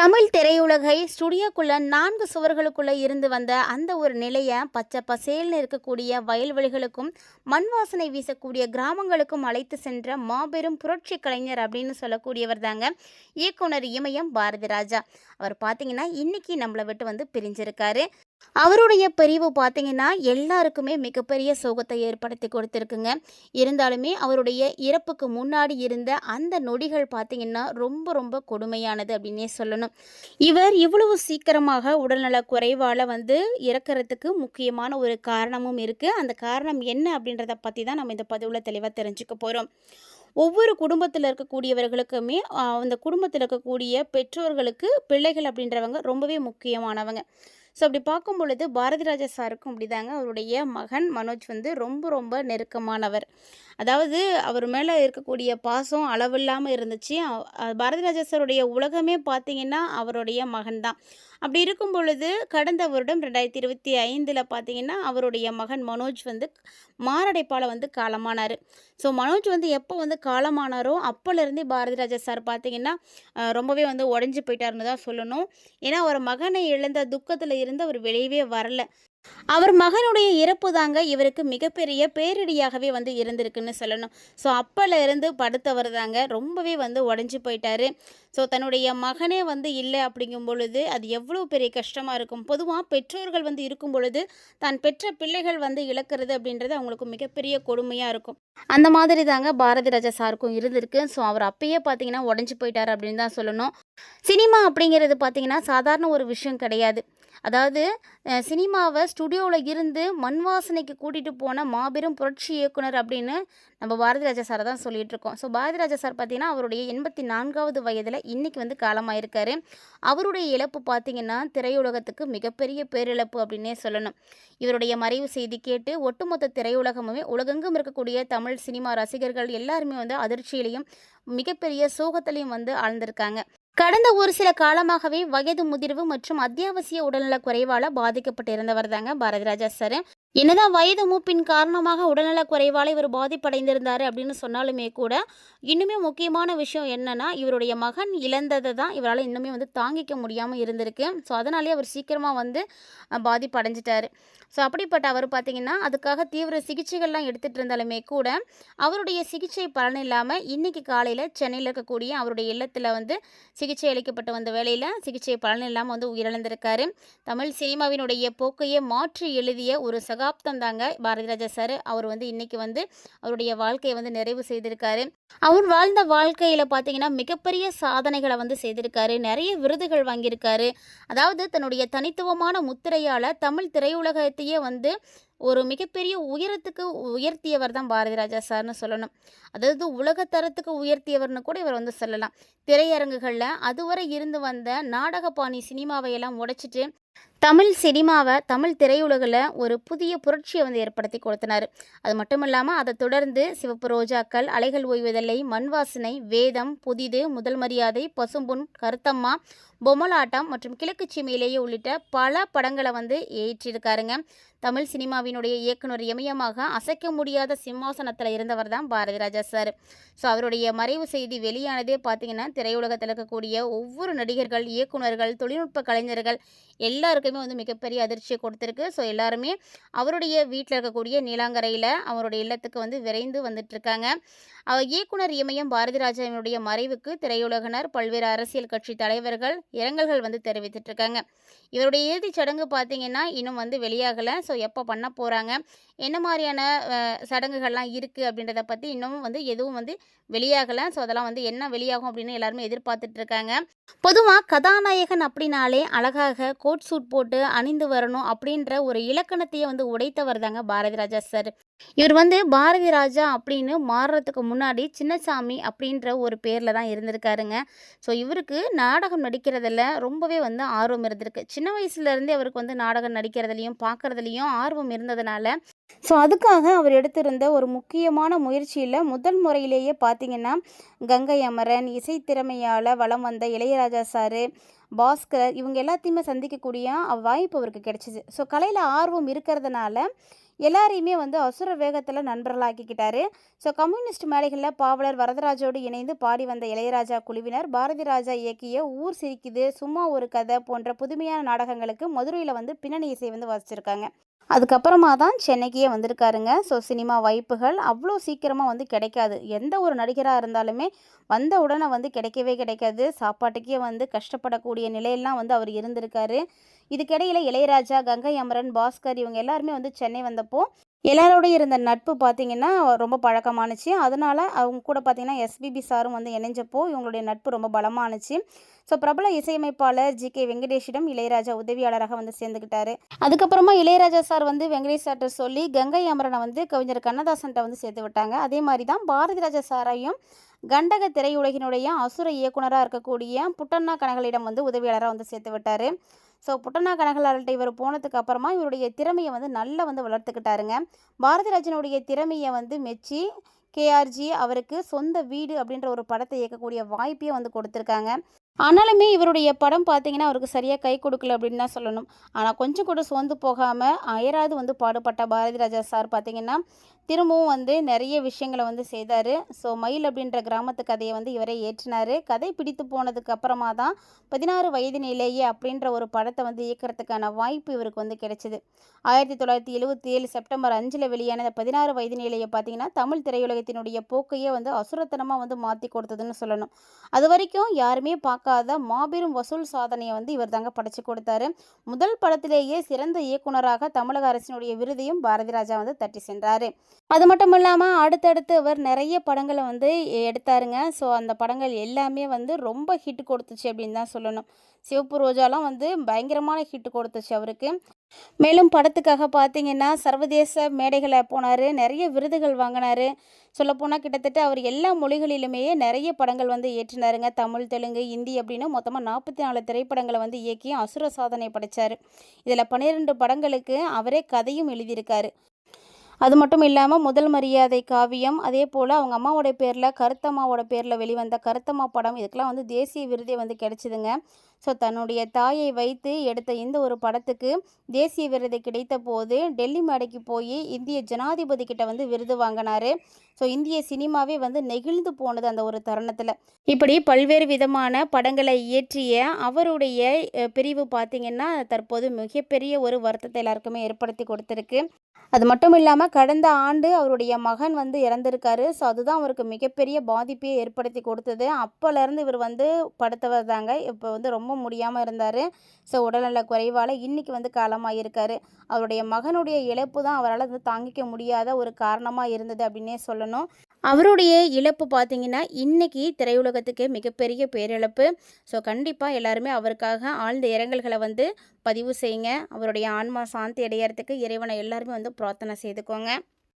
தமிழ் திரையுலகை ஸ்டுடியோக்குள்ள 4 சுவர்களுக்குள்ள இருந்து வந்த அந்த ஒரு நிலையை பச்சை பசேல்னு இருக்கக்கூடிய வயல்வெளிகளுக்கும் மண் வாசனை வீசக்கூடிய கிராமங்களுக்கும் அழைத்து சென்ற மாபெரும் புரட்சி கலைஞர் அப்படின்னு சொல்லக்கூடியவர் தாங்க இயக்குனர் இமயம் பாரதிராஜா. அவர் பார்த்தீங்கன்னா இன்னைக்கு நம்மளை விட்டு பிரிஞ்சிருக்காரு. அவருடைய பிரிவு பார்த்தீங்கன்னா எல்லாருக்குமே மிகப்பெரிய சோகத்தை ஏற்படுத்தி கொடுத்துருக்குங்க. இருந்தாலுமே அவருடைய இறப்புக்கு முன்னாடி இருந்த அந்த நொடிகள் பார்த்தீங்கன்னா ரொம்ப ரொம்ப கொடுமையானது அப்படின்னே சொல்லணும். இவர் இவ்வளவு சீக்கிரமாக உடல்நல குறைவால் இறக்கிறதுக்கு முக்கியமான ஒரு காரணமும் இருக்குது. அந்த காரணம் என்ன அப்படின்றத பற்றி தான் நம்ம இந்த பதிவில் தெளிவாக தெரிஞ்சுக்க போகிறோம். ஒவ்வொரு குடும்பத்தில் இருக்கக்கூடியவர்களுக்குமே அந்த குடும்பத்தில் இருக்கக்கூடிய பெற்றோர்களுக்கு பிள்ளைகள் அப்படின்றவங்க ரொம்பவே முக்கியமானவங்க. ஸோ அப்படி பார்க்கும் பொழுது பாரதிராஜா சாருக்கும் அப்படிதாங்க. அவருடைய மகன் மனோஜ் ரொம்ப ரொம்ப நெருக்கமானவர். அதாவது அவர் மேலே இருக்கக்கூடிய பாசம் அளவில்லாமல் இருந்துச்சு. பாரதிராஜா சாருடைய உலகமே பார்த்தீங்கன்னா அவருடைய மகன் தான். அப்படி இருக்கும் பொழுது கடந்த வருடம் 2025 பார்த்தீங்கன்னா அவருடைய மகன் மனோஜ் மாரடைப்பால் காலமானார். ஸோ மனோஜ் எப்போ காலமானாரோ அப்போலேருந்தே பாரதிராஜா சார் பார்த்தீங்கன்னா ரொம்பவே உடஞ்சி போயிட்டாருன்னு தான் சொல்லணும். ஏன்னா அவர் மகனை இழந்த துக்கத்தில் இருந்து அவர் வெளியவே வரல. அவர் மகனுடைய இறப்பு தாங்க இவருக்கு மிகப்பெரிய பேரிடியாகவே இருந்திருக்குன்னு சொல்லணும். ஸோ அப்போல இருந்து படுத்தவர் தாங்க ரொம்பவே உடஞ்சி போயிட்டாரு. ஸோ தன்னுடைய மகனே இல்லை அப்படிங்கும் பொழுது அது எவ்வளோ பெரிய கஷ்டமாக இருக்கும். பொதுவாக பெற்றோர்கள் இருக்கும் பொழுது தான் பெற்ற பிள்ளைகள் இழக்கிறது அப்படின்றது அவங்களுக்கு மிகப்பெரிய கொடுமையாக இருக்கும். அந்த மாதிரி தாங்க பாரதிராஜா சாருக்கும் இருந்திருக்கு. ஸோ அவர் அப்பயே பார்த்தீங்கன்னா உடஞ்சி போயிட்டார் அப்படின்னு தான் சொல்லணும். சினிமா அப்படிங்கிறது பார்த்தீங்கன்னா சாதாரண ஒரு விஷயம் கிடையாது. அதாவது சினிமாவை ஸ்டுடியோவில் இருந்து மண் வாசனைக்கு கூட்டிகிட்டு போன மாபெரும் புரட்சி இயக்குனர் அப்படின்னு நம்ம பாரதிராஜா சாரை தான் சொல்லிகிட்டு இருக்கோம். ஸோ பாரதிராஜா சார் பார்த்திங்கன்னா அவருடைய 84வது வயதில் இன்றைக்கி காலமாயிருக்காரு. அவருடைய இழப்பு பார்த்திங்கன்னா திரையுலகத்துக்கு மிகப்பெரிய பேரிழப்பு அப்படின்னே சொல்லணும். இவருடைய மறைவு செய்தி கேட்டு ஒட்டுமொத்த திரையுலகமுமே உலகெங்கும் இருக்கக்கூடிய தமிழ் சினிமா ரசிகர்கள் எல்லாருமே அதிர்ச்சியிலையும் மிகப்பெரிய சோகத்திலையும் ஆழ்ந்திருக்காங்க. கடந்த ஒரு சில காலமாகவே வயது முதிர்வு மற்றும் அத்தியாவசிய உடல்நல குறைவால் பாதிக்கப்பட்டிருந்தவர் தாங்க பாரதிராஜா சார். என்னதான் வயது மூப்பின் காரணமாக உடல்நல குறைவால் இவர் பாதிப்படைந்திருந்தார் அப்படின்னு சொன்னாலுமே கூட இன்னுமே முக்கியமான விஷயம் என்னன்னா இவருடைய மகன் இழந்ததை தான் இவரால் இன்னுமே தாங்கிக்க முடியாமல் இருந்திருக்கு. ஸோ அதனாலே அவர் சீக்கிரமாக பாதிப்படைஞ்சிட்டார். ஸோ அப்படிப்பட்ட அவர் பார்த்திங்கன்னா அதுக்காக தீவிர சிகிச்சைகள்லாம் எடுத்துகிட்டு இருந்தாலுமே கூட அவருடைய சிகிச்சை பலன் இல்லாமல் இன்றைக்கி காலையில் சென்னையில் இருக்கக்கூடிய அவருடைய இல்லத்தில் சிகிச்சை அளிக்கப்பட்டு வந்த வேளையில் சிகிச்சை பலன் இல்லாமல் உயிரிழந்திருக்காரு. தமிழ் சினிமாவினுடைய போக்கையே மாற்றி எழுதிய ஒரு சகாப்தம் தாங்க பாரதிராஜா சார். அவர் இன்றைக்கி அவருடைய வாழ்க்கையை நிறைவு செய்திருக்காரு. அவர் வாழ்ந்த வாழ்க்கையில் பார்த்திங்கன்னா மிகப்பெரிய சாதனைகளை செய்திருக்காரு. நிறைய விருதுகள் வாங்கியிருக்காரு. அதாவது தன்னுடைய தனித்துவமான முத்திரையால் தமிழ் திரையுலகத்தையே ஒரு மிகப்பெரிய உயரத்துக்கு உயர்த்தியவர் தான் பாரதிராஜா சார்னு சொல்லணும். அதாவது உலகத்தரத்துக்கு உயர்த்தியவர்னு கூட இவர் சொல்லலாம். திரையரங்குகளில் அதுவரை இருந்து வந்த நாடகப்பாணி சினிமாவையெல்லாம் உடைச்சிட்டு தமிழ் சினிமாவை தமிழ் திரையுலகில் ஒரு புதிய புரட்சியை ஏற்படுத்தி கொடுத்தனார். அது மட்டும் இல்லாமல் அதை தொடர்ந்து சிவப்பு ரோஜாக்கள், அலைகள் ஓய்வதில்லை, மண் வாசனை, வேதம், புதிது, முதல் மரியாதை, பசும்பொன், கருத்தம்மா, பொம்மலாட்டம் மற்றும் கிழக்கு சீமையிலேயே உள்ளிட்ட பல படங்களை ஏற்றிருக்காருங்க. தமிழ் சினிமாவினுடைய இயக்குனர் இமயமாக அசைக்க முடியாத சிம்மாசனத்தில் இருந்தவர் தான் பாரதிராஜா சார். ஸோ அவருடைய மறைவு செய்தி வெளியானதே பார்த்திங்கன்னா திரையுலகத்தில் இருக்கக்கூடிய ஒவ்வொரு நடிகர்கள், இயக்குநர்கள், தொழில்நுட்ப கலைஞர்கள் எல்லாருக்குமே மிகப்பெரிய அதிர்ச்சியை கொடுத்துருக்கு. ஸோ எல்லாருமே அவருடைய வீட்டில் இருக்கக்கூடிய நீலாங்கரையில் அவருடைய இல்லத்துக்கு விரைந்து வந்துட்டுருக்காங்க. இயக்குனர் இமயம் பாரதிராஜாவினுடைய மறைவுக்கு திரையுலகினர், பல்வேறு அரசியல் கட்சி தலைவர்கள் இரங்கல்கள் தெரிவித்துட்ருக்காங்க. இவருடைய இறுதிச் சடங்கு பார்த்திங்கன்னா இன்னும் வெளியாகலை. ஸோ எப்போ பண்ண போகிறாங்க, என்ன மாதிரியான சடங்குகள்லாம் இருக்குது அப்படின்றத பற்றி இன்னமும் எதுவும் வெளியாகலை. ஸோ அதெல்லாம் என்ன வெளியாகும் அப்படின்னு எல்லாருமே எதிர்பார்த்துட்ருக்காங்க. பொதுவாக கதாநாயகன் அப்படின்னாலே அழகாக கோட் சூட் போட்டு அணிந்து வரணும் அப்படின்ற ஒரு இலக்கணத்தையே உடைத்தவர் தாங்க பாரதிராஜா சார். இவர் பாரதிராஜா அப்படின்னு மாறுறதுக்கு முன்னாடி சின்னசாமி அப்படின்ற ஒரு பேரில் தான் இருந்திருக்காருங்க. ஸோ இவருக்கு நாடகம் நடிக்கிறதில் ரொம்பவே ஆர்வம் இருந்திருக்கு. சின்ன வயசுலேருந்தே அவருக்கு நாடகம் நடிக்கிறதுலையும் பார்க்குறதுலையும் ஆர்வம் இருந்ததுனால ஸோ அதுக்காக அவர் எடுத்திருந்த ஒரு முக்கியமான முயற்சியில் முதல் முறையிலேயே பார்த்திங்கன்னா கங்கை அமரன், இசைத்திறமையால் வலம் வந்த இளையராஜா சார், பாஸ்கர் இவங்க எல்லாத்தையுமே சந்திக்கக்கூடிய வாய்ப்பு அவருக்கு கிடைச்சிது. ஸோ கலையில் ஆர்வம் இருக்கிறதுனால எல்லாரையுமே வந்து அசுர வேகத்தில் நண்பர்களாக்கிக்கிட்டாரு. ஸோ கம்யூனிஸ்ட் மேடைகளில் பாவலர் வரதராஜோடு இணைந்து பாடி வந்த இளையராஜா குழுவினர் பாரதி ராஜா இயக்கிய ஊர் சிரிக்குது, சும்மா ஒரு கதை போன்ற புதுமையான நாடகங்களுக்கு மதுரையில் வந்து பின்னணி இசை வந்து வாசிச்சிருக்காங்க. அதுக்கப்புறமா தான் சென்னைக்கே வந்திருக்காருங்க. ஸோ சினிமா வாய்ப்புகள் அவ்வளோ சீக்கிரமாக வந்து கிடைக்காது. எந்த ஒரு நடிகராக இருந்தாலுமே வந்த உடனே வந்து கிடைக்கவே கிடைக்காது. சாப்பாட்டுக்கே வந்து கஷ்டப்படக்கூடிய நிலையெல்லாம் வந்து அவர் இருந்திருக்காரு. இதுக்கிடையில் இளையராஜா, கங்கை அமரன், பாஸ்கர் இவங்க எல்லாருமே வந்து சென்னை வந்தப்போ எல்லாரோடய இருந்த நட்பு பார்த்திங்கன்னா ரொம்ப பழக்கமானுச்சு. அதனால் அவங்க கூட பார்த்திங்கன்னா எஸ்பிபி சாரும் வந்து இணைஞ்சப்போ இவங்களுடைய நட்பு ரொம்ப பலமானுச்சு. ஸோ பிரபல இசையமைப்பாளர் ஜி.கே. வெங்கடேஷிடம் இளையராஜா உதவியாளராக வந்து சேர்ந்துக்கிட்டாரு. அதுக்கப்புறமா இளையராஜா சார் வந்து வெங்கடேஷ் சார்ட்ட சொல்லி கங்கை அமரனை வந்து கவிஞர் கண்ணதாசன்ட்ட வந்து சேர்த்து விட்டாங்க. அதே மாதிரி தான் பாரதி ராஜா சாரையும் கண்டக திரையுலகினுடைய அசுர இயக்குனராக இருக்கக்கூடிய புட்டண்ணா கனகலிடம் வந்து உதவியாளராக வந்து சேர்த்து விட்டார். ஸோ புட்டண்ணா கனகலால்கிட்ட இவர் போனதுக்கு அப்புறமா இவருடைய திறமையை வந்து நல்லா வந்து வளர்த்துக்கிட்டாருங்க. பாரதிராஜனுடைய திறமையை வந்து மெச்சி கேஆர்ஜி அவருக்கு சொந்த வீடு அப்படின்ற ஒரு படத்தை இயக்கக்கூடிய வாய்ப்பையும் வந்து கொடுத்துருக்காங்க. ஆனாலுமே இவருடைய படம் பார்த்தீங்கன்னா அவருக்கு சரியாக கை கொடுக்கல அப்படின்னு தான் சொல்லணும். ஆனால் கொஞ்சம் கூட சோர்ந்து போகாமல் அயராது வந்து பாடுபட்ட பாரதி ராஜா சார் பார்த்தீங்கன்னா திரும்பவும் வந்து நிறைய விஷயங்களை வந்து செய்தார். ஸோ மயில் அப்படின்ற கிராமத்து கதையை வந்து இவரே ஏற்றினார். கதை பிடித்து போனதுக்கு அப்புறமா தான் 16 வயதினிலேயே அப்படின்ற ஒரு படத்தை வந்து இயக்கிறதுக்கான வாய்ப்பு இவருக்கு வந்து கிடைச்சிது. 1977 செப்டம்பர் 5 வெளியான 16 வயதினிலேயே பார்த்தீங்கன்னா தமிழ் திரையுலகத்தினுடைய போக்கையே வந்து அசுரத்தனமாக வந்து மாற்றி கொடுத்ததுன்னு சொல்லணும். அது வரைக்கும் யாருமே பார்க்காத மாபெரும் வசூல் சாதனையை வந்து இவர் தாங்க படைச்சு கொடுத்தாரு. முதல் படத்திலேயே சிறந்த இயக்குனராக தமிழக அரசினுடைய விருதையும் பாரதி ராஜா வந்து தட்டி சென்றார். அது மட்டும் இல்லாமல் அடுத்தடுத்து அவர் நிறைய படங்களை வந்து எடுத்தாருங்க. ஸோ அந்த படங்கள் எல்லாமே வந்து ரொம்ப ஹிட் கொடுத்துச்சு அப்படின்னு தான் சொல்லணும். சிவப்பு ரோஜாலாம் வந்து பயங்கரமான ஹிட் கொடுத்துச்சு அவருக்கு. மேலும் படத்துக்காக பார்த்தீங்கன்னா சர்வதேச மேடைகளை போனார், நிறைய விருதுகள் வாங்கினார். சொல்லப்போனால் கிட்டத்தட்ட அவர் எல்லா மொழிகளிலுமே நிறைய படங்கள் வந்து ஏற்றினாருங்க. தமிழ், தெலுங்கு, ஹிந்தி அப்படின்னு மொத்தமாக 44 திரைப்படங்களை வந்து இயக்கி அசுர சாதனை படைத்தார். இதில் 12 படங்களுக்கு அவரே கதையும் எழுதியிருக்காரு. அது மட்டும் இல்லாமல் முதல் மரியாதை காவியம், அதே போல் அவங்க அம்மாவோட பேரில் கருத்தம்மாவோட பேரில் வெளிவந்த கருத்தம்மா படம் இதுக்கெல்லாம் வந்து தேசிய விருதே வந்து கிடைச்சிதுங்க. ஸோ தன்னுடைய தாயை வைத்து எடுத்த இந்த ஒரு படத்துக்கு தேசிய விருது கிடைத்த போது டெல்லி மேடைக்கு போய் இந்திய ஜனாதிபதி கிட்ட வந்து விருது வாங்கினார். ஸோ இந்திய சினிமாவே வந்து நெகிழ்ந்து போனது அந்த ஒரு தருணத்தில். இப்படி பல்வேறு விதமான படங்களை இயற்றிய அவருடைய பிரிவு பார்த்திங்கன்னா தற்போது மிகப்பெரிய ஒரு வருத்தத்தை எல்லாருக்குமே ஏற்படுத்தி கொடுத்துருக்கு. அது மட்டும் இல்லாமல் கடந்த ஆண்டு அவருடைய மகன் வந்து இறந்திருக்காரு. ஸோ அதுதான் அவருக்கு மிகப்பெரிய பாதிப்பையே ஏற்படுத்தி கொடுத்தது. அப்போலேருந்து இவர் வந்து படுத்தவர் தாங்க. இப்போ வந்து ரொம்ப முடியாமல் இருந்தார். ஸோ உடல்நல குறைவால் இன்றைக்கி வந்து காலமாகியிருக்காரு. அவருடைய மகனுடைய இழப்பு தான் அவரால் வந்து தாங்கிக்க முடியாத ஒரு காரணமாக இருந்தது அப்படின்னே சொல்லணும். அவருடைய இழப்பு பார்த்திங்கன்னா இன்றைக்கி திரையுலகத்துக்கே மிகப்பெரிய பேரிழப்பு. ஸோ கண்டிப்பாக எல்லாருமே அவருக்காக ஆழ்ந்த இரங்கல்களை வந்து பதிவு செய்யுங்க. அவருடைய ஆன்மா சாந்தி அடையறதுக்கு இறைவனை எல்லாருமே வந்து பிரார்த்தனை செய்துக்கோங்க.